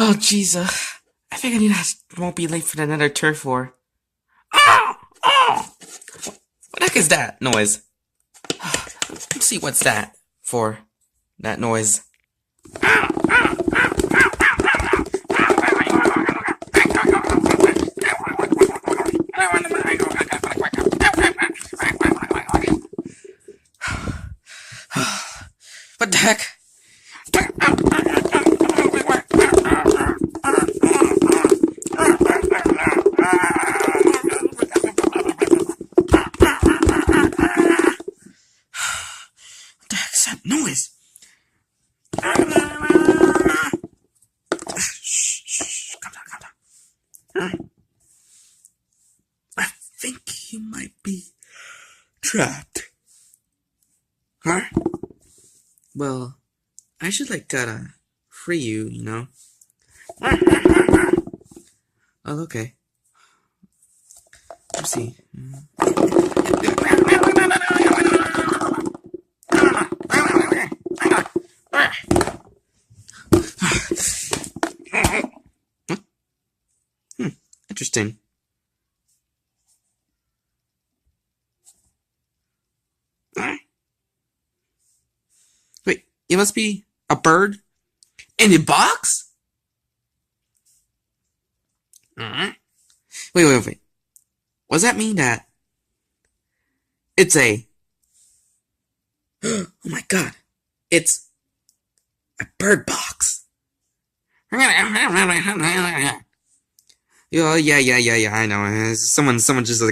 Oh, jeez, I think I won't be late for another turf war. Oh! Oh! What the heck is that noise? Let's see what's that for. That noise. What the heck? What the heck's that noise? Shh, calm down. I think you might be trapped. Huh? Well, I should gotta free you, you know? Oh, okay. Let's see. Interesting. Wait, you must be a bird in a box? Wait. Does that mean that it's a... Oh my god. It's a bird box. Yeah, I know. Someone just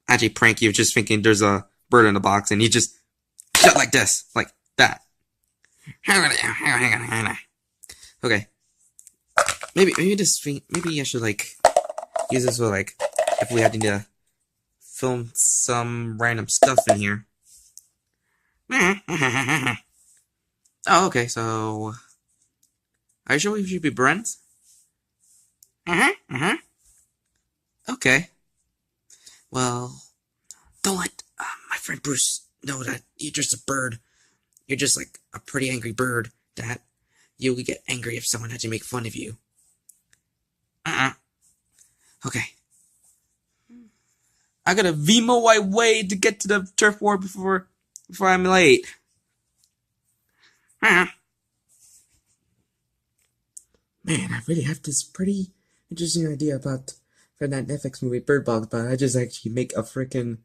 actually prank you, just thinking there's a bird in the box, and you just shut like this, like that. Okay. Maybe I should use this for if we had to film some random stuff in here. Oh, okay. So, are you sure we should be friends? Okay. Well, don't let my friend Bruce know that you're just a bird. You're just a pretty angry bird that you would get angry if someone had to make fun of you. Okay. I gotta Vimo my way to get to the turf war before I'm late. Man, I really have this pretty interesting idea about for that Netflix movie Bird Box, but I just actually make a freaking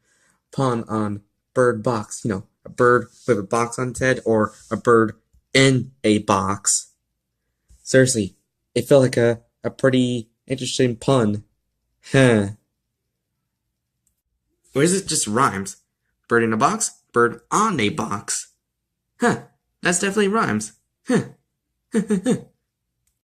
pun on bird box. You know, a bird with a box on its head, or a bird in a box. Seriously, it felt like a pretty interesting pun. Huh. Or is it just rhymes? Bird in a box, bird on a box. Huh, that's definitely rhymes. Huh.